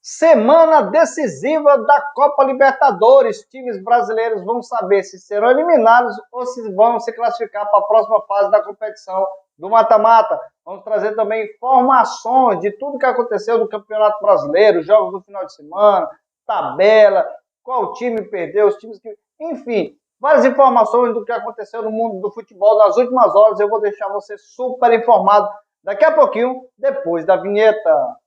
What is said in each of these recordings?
Semana decisiva da Copa Libertadores. Times brasileiros vão saber se serão eliminados ou se vão se classificar para a próxima fase da competição do mata-mata. Vamos trazer também informações de tudo que aconteceu no Campeonato Brasileiro, jogos do final de semana, tabela, qual time perdeu, os times que... Enfim, várias informações do que aconteceu no mundo do futebol nas últimas horas. Eu vou deixar você super informado daqui a pouquinho, depois da vinheta.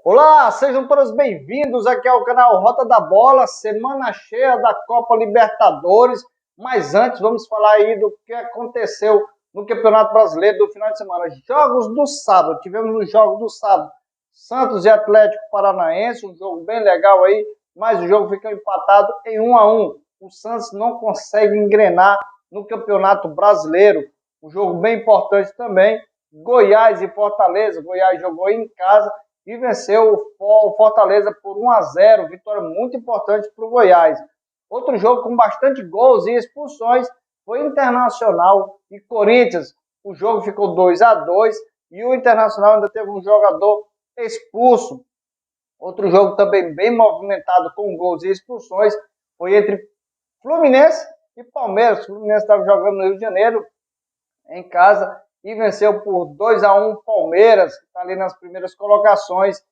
Olá, sejam todos bem-vindos aqui ao canal Rota da Bola, semana cheia da Copa Libertadores. Mas antes, vamos falar aí do que aconteceu no Campeonato Brasileiro do final de semana. Jogos do sábado, tivemos no jogo do sábado Santos e Atlético Paranaense, um jogo bem legal aí, mas o jogo ficou empatado em 1-1. O Santos não consegue engrenar no Campeonato Brasileiro, um jogo bem importante também. Goiás e Fortaleza, Goiás jogou em casa e venceu o Fortaleza por 1-0, vitória muito importante para o Goiás. Outro jogo com bastante gols e expulsões foi Internacional e Corinthians. O jogo ficou 2-2 e o Internacional ainda teve um jogador expulso. Outro jogo também bem movimentado com gols e expulsões foi entre Fluminense e Palmeiras. O Fluminense estava jogando no Rio de Janeiro, em casa, e venceu por 2-1 Palmeiras, que está ali nas primeiras colocações,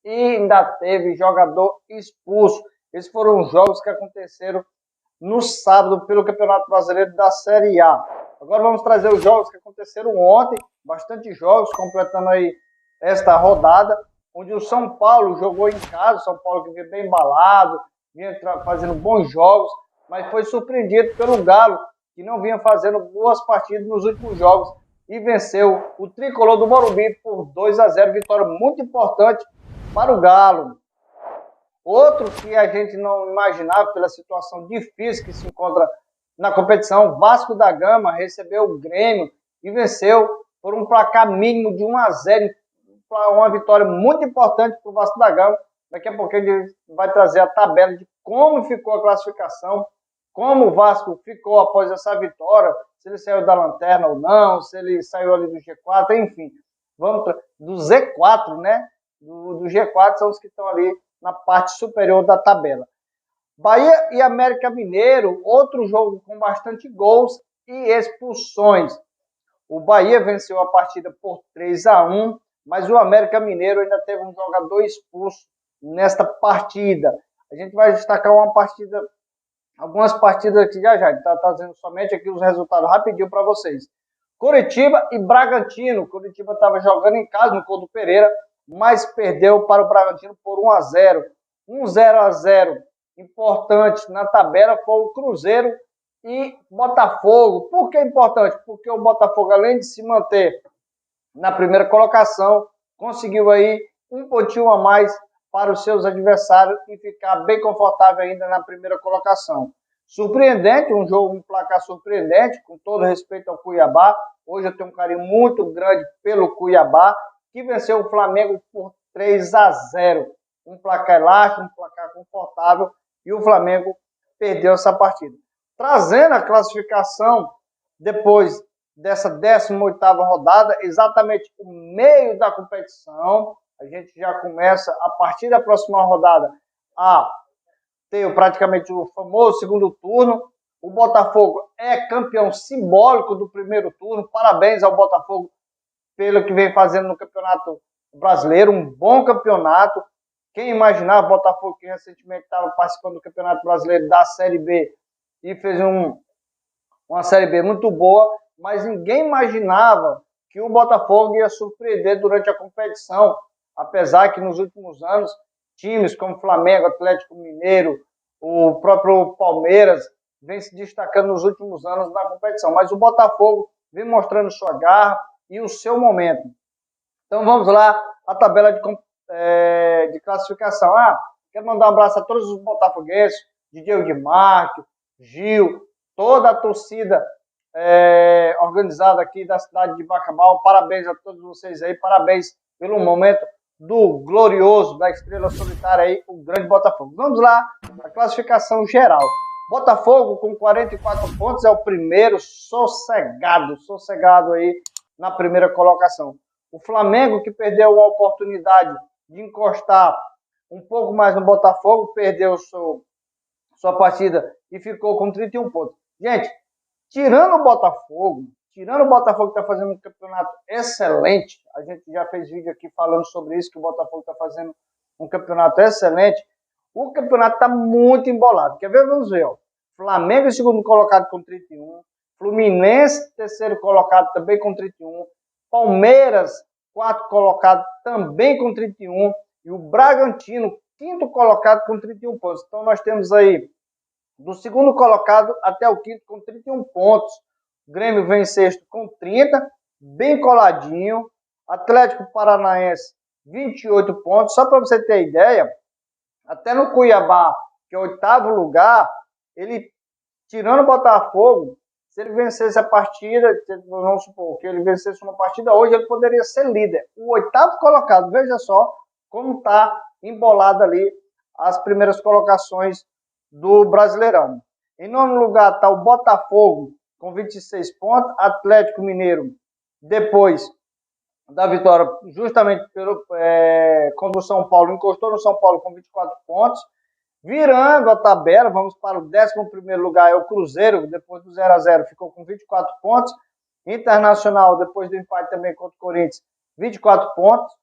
e ainda teve jogador expulso. Esses foram os jogos que aconteceram no sábado pelo Campeonato Brasileiro da Série A. Agora vamos trazer os jogos que aconteceram ontem, bastante jogos, completando aí esta rodada, onde o São Paulo jogou em casa, o São Paulo que vinha bem embalado, vinha fazendo bons jogos, mas foi surpreendido pelo Galo, que não vinha fazendo boas partidas nos últimos jogos, e venceu o tricolor do Morumbi por 2-0, vitória muito importante para o Galo. Outro que a gente não imaginava pela situação difícil que se encontra na competição, Vasco da Gama recebeu o Grêmio e venceu por um placar mínimo de 1-0, uma vitória muito importante para o Vasco da Gama. Daqui a pouco a gente vai trazer a tabela de como ficou a classificação, como o Vasco ficou após essa vitória, se ele saiu da lanterna ou não, se ele saiu ali do G4, enfim. Vamos do Z4, né? Do G4 são os que estão ali na parte superior da tabela. Bahia e América Mineiro, outro jogo com bastante gols e expulsões. O Bahia venceu a partida por 3-1, mas o América Mineiro ainda teve um jogador expulso nesta partida. A gente vai destacar algumas partidas aqui já. A gente está trazendo somente aqui os resultados rapidinho para vocês. Curitiba e Bragantino. Curitiba estava jogando em casa no Couto Pereira, mas perdeu para o Bragantino por 1-0. Um 0-0 importante na tabela foi o Cruzeiro e Botafogo. Por que é importante? Porque o Botafogo, além de se manter na primeira colocação, conseguiu aí um pontinho a mais para os seus adversários e ficar bem confortável ainda na primeira colocação. Surpreendente, um placar surpreendente, com todo respeito ao Cuiabá. Hoje eu tenho um carinho muito grande pelo Cuiabá, que venceu o Flamengo por 3-0. Um placar elástico, um placar confortável, e o Flamengo perdeu essa partida. Trazendo a classificação depois dessa 18ª rodada, exatamente o meio da competição, a gente já começa, a partir da próxima rodada, a ter praticamente o famoso segundo turno. O Botafogo é campeão simbólico do primeiro turno. Parabéns ao Botafogo pelo que vem fazendo no Campeonato Brasileiro, um bom campeonato. Quem imaginava o Botafogo, que recentemente estava participando do Campeonato Brasileiro da Série B e fez uma Série B muito boa, mas ninguém imaginava que o Botafogo ia surpreender durante a competição, apesar que nos últimos anos, times como Flamengo, Atlético Mineiro, o próprio Palmeiras, vem se destacando nos últimos anos na competição, mas o Botafogo vem mostrando sua garra e o seu momento. Então vamos lá, a tabela de classificação. Quero mandar um abraço a todos os botafoguenses, DJ de Márcio, Gil, toda a torcida organizada aqui da cidade de Bacabal. Parabéns a todos vocês aí, parabéns pelo momento do glorioso, da estrela solitária aí, o grande Botafogo. Vamos lá, a classificação geral. Botafogo com 44 pontos é o primeiro sossegado aí na primeira colocação. O Flamengo, que perdeu a oportunidade de encostar um pouco mais no Botafogo, perdeu sua partida e ficou com 31 pontos. Gente, tirando o Botafogo que está fazendo um campeonato excelente, a gente já fez vídeo aqui falando sobre isso, que o Botafogo está fazendo um campeonato excelente, o campeonato está muito embolado. Quer ver? Vamos ver. Ó. Flamengo em segundo colocado com 31, Fluminense terceiro colocado também com 31, Palmeiras quarto colocado também com 31 e o Bragantino quinto colocado com 31 pontos. Então nós temos aí do segundo colocado até o quinto com 31 pontos. O Grêmio vem sexto com 30, bem coladinho. Atlético Paranaense 28 pontos. Só para você ter ideia, até no Cuiabá, que é o oitavo lugar, ele, tirando o Botafogo, se ele vencesse a partida, vamos supor que ele vencesse uma partida hoje, ele poderia ser líder. O oitavo colocado, veja só como está embolado ali as primeiras colocações do Brasileirão. Em nono lugar está o Botafogo com 26 pontos, Atlético Mineiro, depois da vitória, justamente contra o São Paulo, encostou no São Paulo com 24 pontos. Virando a tabela, vamos para o 11º lugar, é o Cruzeiro, depois do 0-0, ficou com 24 pontos. Internacional, depois do empate também contra o Corinthians, 24 pontos.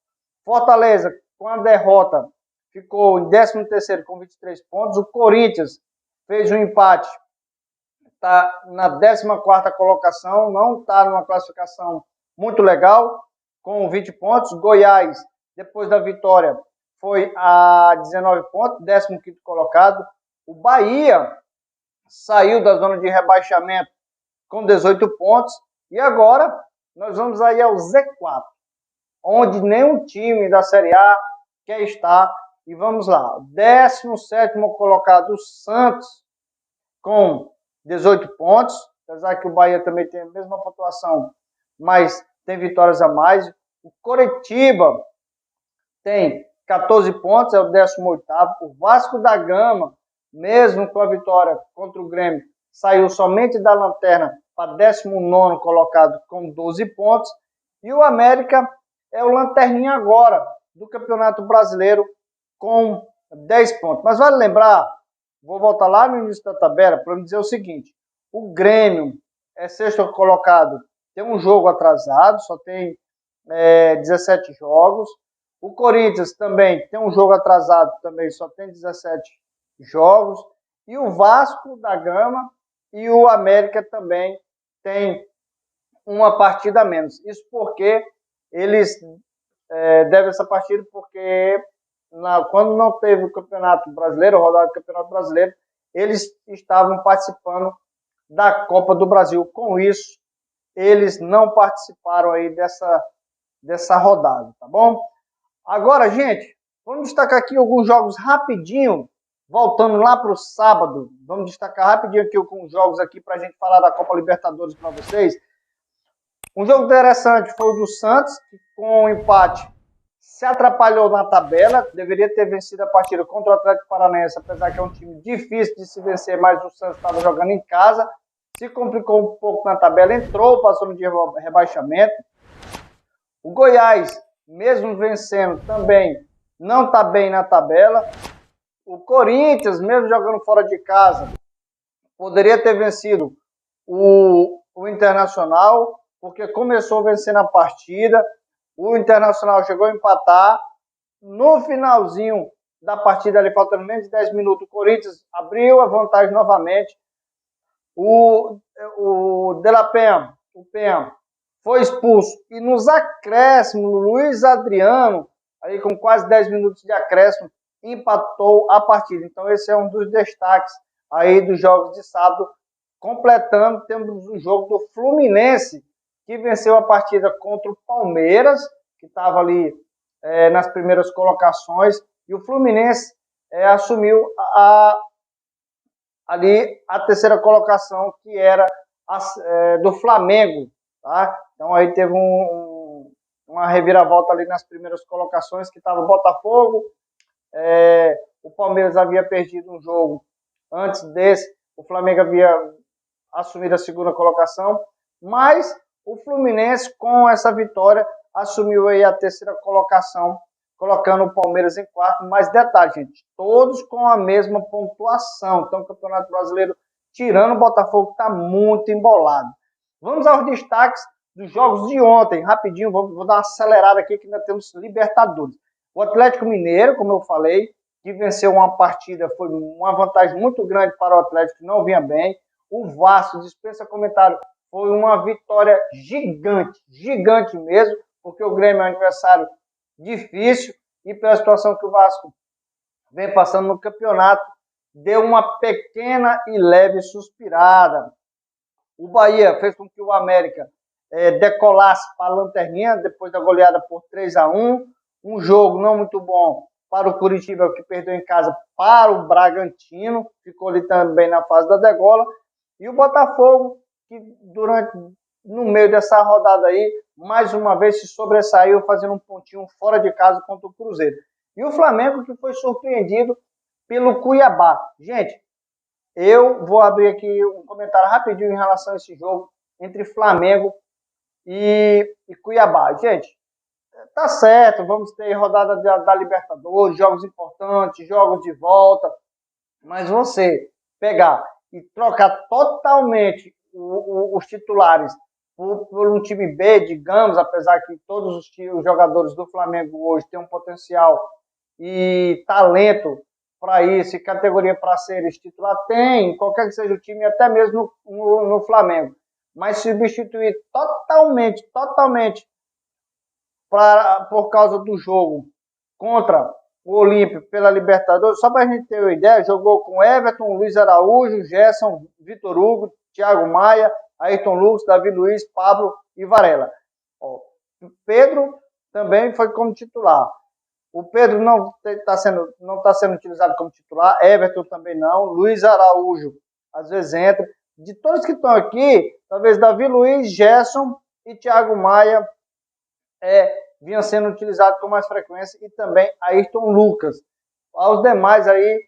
Fortaleza, com a derrota, ficou em 13º com 23 pontos. O Corinthians fez um empate, está na 14ª colocação, não está numa classificação muito legal, com 20 pontos. Goiás, depois da vitória, foi a 19 pontos, 15º colocado. O Bahia saiu da zona de rebaixamento com 18 pontos. E agora nós vamos aí ao Z4, onde nenhum time da Série A quer estar. E vamos lá, 17º colocado, o Santos, com 18 pontos. Apesar que o Bahia também tem a mesma pontuação, mas tem vitórias a mais. O Coritiba tem 14 pontos, é o 18º. O Vasco da Gama, mesmo com a vitória contra o Grêmio, saiu somente da lanterna para 19º colocado com 12 pontos. E o América é o lanterninha agora do Campeonato Brasileiro com 10 pontos. Mas vale lembrar, vou voltar lá no início da tabela para me dizer o seguinte, o Grêmio é sexto colocado, tem um jogo atrasado, só tem 17 jogos. O Corinthians também tem um jogo atrasado, também só tem 17 jogos. E o Vasco da Gama e o América também tem uma partida a menos. Isso porque eles devem essa partida porque quando não teve o Campeonato Brasileiro, a rodada do Campeonato Brasileiro, eles estavam participando da Copa do Brasil. Com isso, eles não participaram aí dessa rodada, tá bom? Agora, gente, vamos destacar aqui alguns jogos rapidinho, voltando lá para o sábado. Vamos destacar rapidinho aqui alguns jogos aqui para a gente falar da Copa Libertadores para vocês. Um jogo interessante foi o do Santos, que com o empate se atrapalhou na tabela, deveria ter vencido a partida contra o Atlético Paranaense, apesar que é um time difícil de se vencer, mas o Santos estava jogando em casa, se complicou um pouco na tabela, entrou, passou no de rebaixamento. O Goiás, mesmo vencendo, também não está bem na tabela. O Corinthians, mesmo jogando fora de casa, poderia ter vencido o Internacional, porque começou vencendo a partida. O Internacional chegou a empatar. No finalzinho da partida, ali faltando menos de 10 minutos, o Corinthians abriu a vantagem novamente. O De La Penha, o Penha, foi expulso. E nos acréscimos, o Luiz Adriano, aí com quase 10 minutos de acréscimo, empatou a partida. Então esse é um dos destaques aí dos jogos de sábado. Completando, temos o jogo do Fluminense, que venceu a partida contra o Palmeiras, que estava ali nas primeiras colocações, e o Fluminense assumiu ali a terceira colocação, que era do Flamengo. Tá? Então aí teve uma reviravolta ali nas primeiras colocações, que estava o Botafogo, o Palmeiras havia perdido um jogo antes desse, o Flamengo havia assumido a segunda colocação, mas o Fluminense, com essa vitória, assumiu aí a terceira colocação, colocando o Palmeiras em quarto. Mas detalhe, gente, todos com a mesma pontuação. Então, o Campeonato Brasileiro, tirando o Botafogo, está muito embolado. Vamos aos destaques dos jogos de ontem. Rapidinho, vou dar uma acelerada aqui, que ainda temos Libertadores. O Atlético Mineiro, como eu falei, que venceu uma partida, foi uma vantagem muito grande para o Atlético, que não vinha bem. O Vasco, dispensa comentário, foi uma vitória gigante, gigante mesmo, porque o Grêmio é um adversário difícil e pela situação que o Vasco vem passando no campeonato, deu uma pequena e leve suspirada. O Bahia fez com que o América decolasse para a lanterninha depois da goleada por 3-1. Um jogo não muito bom para o Curitiba, que perdeu em casa para o Bragantino, ficou ali também na fase da degola. E o Botafogo, que no meio dessa rodada aí, mais uma vez se sobressaiu, fazendo um pontinho fora de casa contra o Cruzeiro. E o Flamengo, que foi surpreendido pelo Cuiabá. Gente, eu vou abrir aqui um comentário rapidinho em relação a esse jogo entre Flamengo e Cuiabá. Gente, tá certo, vamos ter rodada da Libertadores, jogos importantes, jogos de volta, mas você pegar e trocar totalmente os titulares por um time B, digamos, apesar que todos os jogadores do Flamengo hoje têm um potencial e talento para isso, e categoria para ser esse titular, tem, qualquer que seja o time, até mesmo no Flamengo. Mas substituir totalmente, por causa do jogo contra o Olímpio pela Libertadores, só para a gente ter uma ideia, jogou com Everton, Luiz Araújo, Gerson, Vitor Hugo, Thiago Maia, Ayrton Lucas, Davi Luiz, Pablo e Varela. Pedro também foi como titular. O Pedro não está sendo utilizado como titular, Everton também não, Luiz Araújo às vezes entra. De todos que estão aqui, talvez Davi Luiz, Gerson e Thiago Maia vinham sendo utilizados com mais frequência, e também Ayrton Lucas. Aos demais aí,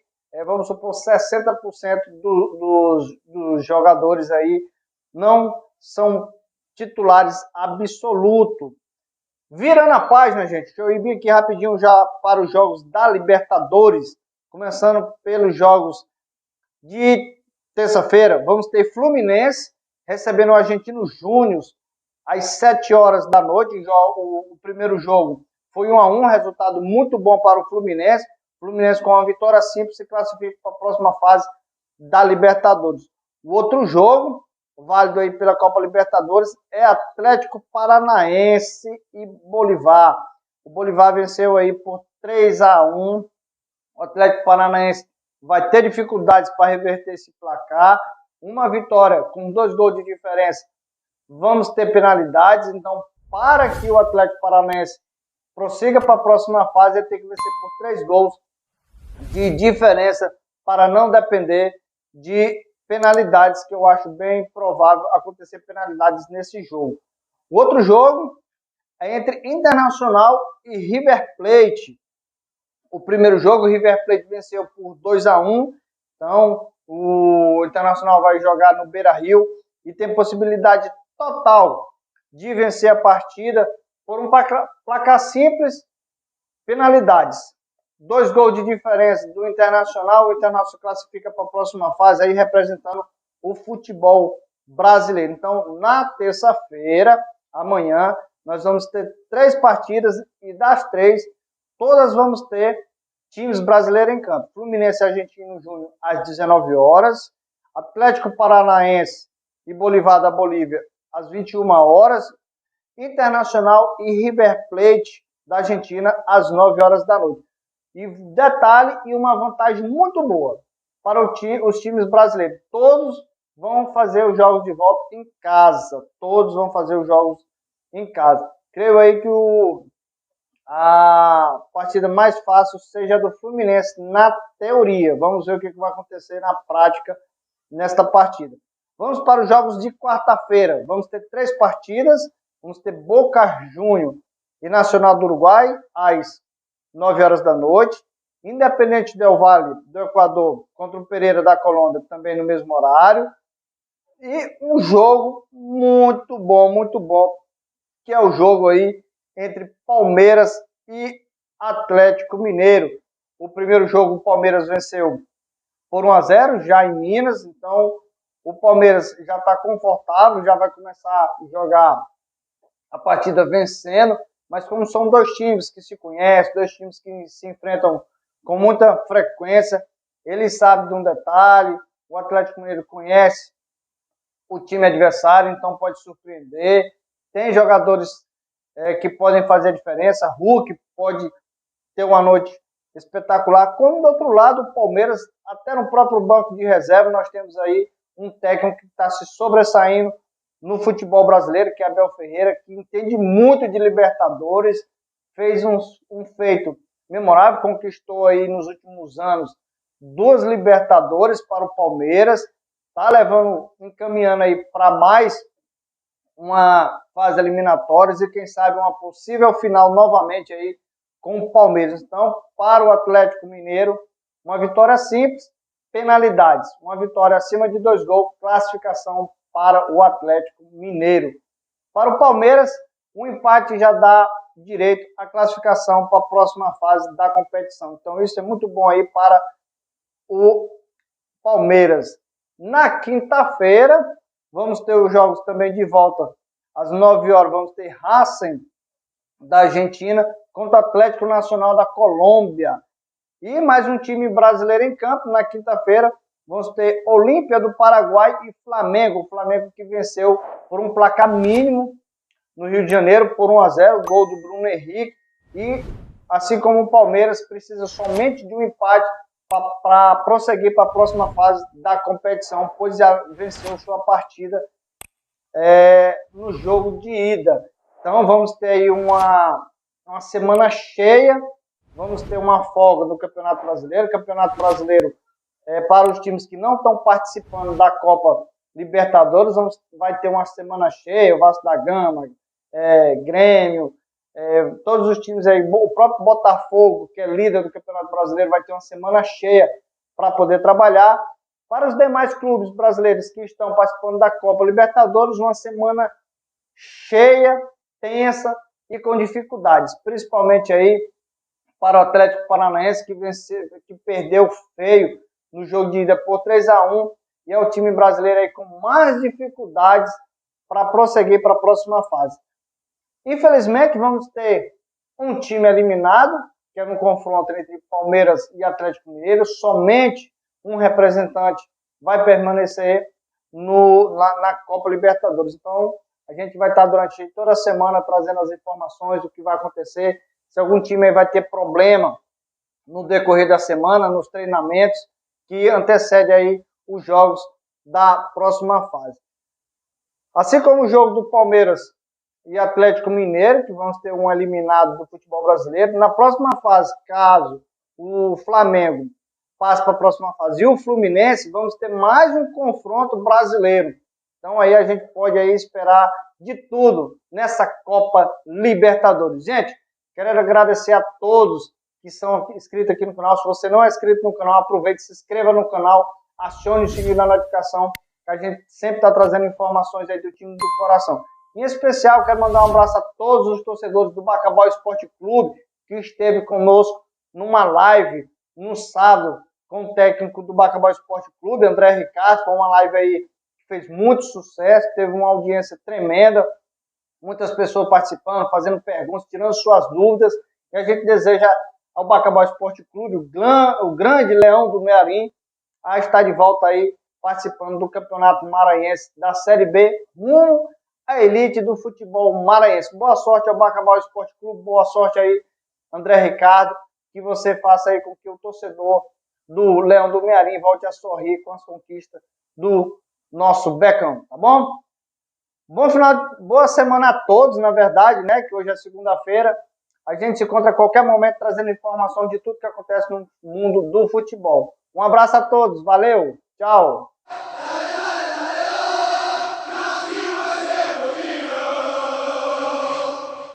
vamos supor, 60% dos jogadores aí não são titulares absolutos. Virando a página, gente, deixa eu ir aqui rapidinho já para os jogos da Libertadores, começando pelos jogos de terça-feira. Vamos ter Fluminense recebendo o Argentino Júnior às 7 horas da noite. O primeiro jogo foi 1-1, resultado muito bom para o Fluminense. O Fluminense, com uma vitória simples, se classifica para a próxima fase da Libertadores. O outro jogo, válido aí pela Copa Libertadores, é Atlético Paranaense e Bolívar. O Bolívar venceu aí por 3-1. O Atlético Paranaense vai ter dificuldades para reverter esse placar. Uma vitória com 2 gols de diferença, vamos ter penalidades. Então, para que o Atlético Paranaense prossiga para a próxima fase, ele tem que vencer por 3 gols de diferença para não depender de penalidades, que eu acho bem provável acontecer penalidades nesse jogo. O outro jogo é entre Internacional e River Plate. O primeiro jogo, o River Plate venceu por 2-1. Então, o Internacional vai jogar no Beira-Rio e tem possibilidade total de vencer a partida por um placar simples, penalidades. 2 gols de diferença do Internacional. O Internacional classifica para a próxima fase, aí representando o futebol brasileiro. Então, na terça-feira, amanhã, nós vamos ter 3 partidas, e das 3, todas vamos ter times brasileiros em campo. Fluminense e Argentino Júnior às 19 horas, Atlético Paranaense e Bolívar da Bolívia às 21 horas, Internacional e River Plate da Argentina às 9 horas da noite. E detalhe, e uma vantagem muito boa para os times brasileiros: todos vão fazer os jogos de volta em casa. Todos vão fazer os jogos em casa. Creio aí que a partida mais fácil seja do Fluminense na teoria. Vamos ver o que vai acontecer na prática nesta partida. Vamos para os jogos de quarta-feira. Vamos ter 3 partidas. Vamos ter Boca Juniors e Nacional do Uruguai, às 9 horas da noite. Independente Del Valle, do Equador, contra o Pereira da Colômbia, também no mesmo horário. E um jogo muito bom, que é o jogo aí entre Palmeiras e Atlético Mineiro. O primeiro jogo, o Palmeiras venceu por 1-0, já em Minas, então o Palmeiras já está confortável, já vai começar a jogar a partida vencendo, mas como são dois times que se conhecem, dois times que se enfrentam com muita frequência, eles sabem de um detalhe, o Atlético Mineiro conhece o time adversário, então pode surpreender, tem jogadores que podem fazer a diferença, Hulk pode ter uma noite espetacular, como do outro lado o Palmeiras, até no próprio banco de reserva, nós temos aí um técnico que está se sobressaindo no futebol brasileiro, que é Abel Ferreira, que entende muito de Libertadores, fez um feito memorável, conquistou aí nos últimos anos 2 Libertadores para o Palmeiras, está encaminhando aí para mais uma fase eliminatória e quem sabe uma possível final novamente aí com o Palmeiras. Então, para o Atlético Mineiro, uma vitória simples, penalidades, uma vitória acima de 2 gols, classificação para o Atlético Mineiro. Para o Palmeiras, um empate já dá direito à classificação para a próxima fase da competição. Então, isso é muito bom aí para o Palmeiras. Na quinta-feira, vamos ter os jogos também de volta. Às 9 horas, vamos ter Racing da Argentina contra o Atlético Nacional da Colômbia. E mais um time brasileiro em campo. Na quinta-feira, vamos ter Olímpia do Paraguai e Flamengo. O Flamengo que venceu por um placar mínimo no Rio de Janeiro por 1-0, gol do Bruno Henrique. E assim como o Palmeiras precisa somente de um empate para prosseguir para a próxima fase da competição, pois já venceu sua partida no jogo de ida. Então vamos ter aí uma semana cheia, vamos ter uma folga no Campeonato Brasileiro. Campeonato Brasileiro para os times que não estão participando da Copa Libertadores, vai ter uma semana cheia, o Vasco da Gama, Grêmio, todos os times aí, o próprio Botafogo, que é líder do Campeonato Brasileiro, vai ter uma semana cheia para poder trabalhar. Para os demais clubes brasileiros que estão participando da Copa Libertadores, uma semana cheia, tensa e com dificuldades, principalmente aí para o Atlético Paranaense, que perdeu feio no jogo de ida por 3-1, e é o time brasileiro aí com mais dificuldades para prosseguir para a próxima fase. Infelizmente, vamos ter um time eliminado, que é no confronto entre Palmeiras e Atlético Mineiro. Somente um representante vai permanecer na Copa Libertadores. Então, a gente vai estar durante toda a semana trazendo as informações do que vai acontecer. Se algum time aí vai ter problema no decorrer da semana, nos treinamentos, que antecede aí os jogos da próxima fase. Assim como o jogo do Palmeiras e Atlético Mineiro, que vamos ter um eliminado do futebol brasileiro. Na próxima fase, caso o Flamengo passe para a próxima fase e o Fluminense, vamos ter mais um confronto brasileiro. Então aí a gente pode aí esperar de tudo nessa Copa Libertadores. Gente, quero agradecer a todos que são inscritos aqui no canal. Se você não é inscrito no canal, aproveite, se inscreva no canal, acione o sininho da notificação, que a gente sempre está trazendo informações aí do time do coração. Em especial, quero mandar um abraço a todos os torcedores do Bacabal Esporte Clube, que esteve conosco numa live no sábado com o técnico do Bacabal Esporte Clube, André Ricardo. Foi uma live aí que fez muito sucesso, teve uma audiência tremenda, muitas pessoas participando, fazendo perguntas, tirando suas dúvidas. E a gente deseja ao Bacabal Esporte Clube, o grande Leão do Mearim, a estar de volta aí participando do Campeonato Maranhense da Série B, rumo à elite do futebol maranhense. Boa sorte ao Bacabal Esporte Clube, boa sorte aí, André Ricardo, que você faça aí com que o torcedor do Leão do Mearim volte a sorrir com as conquistas do nosso Becão, tá bom? Boa semana a todos, na verdade, né, que hoje é segunda-feira. A gente se encontra a qualquer momento trazendo informação de tudo que acontece no mundo do futebol. Um abraço a todos, valeu, tchau!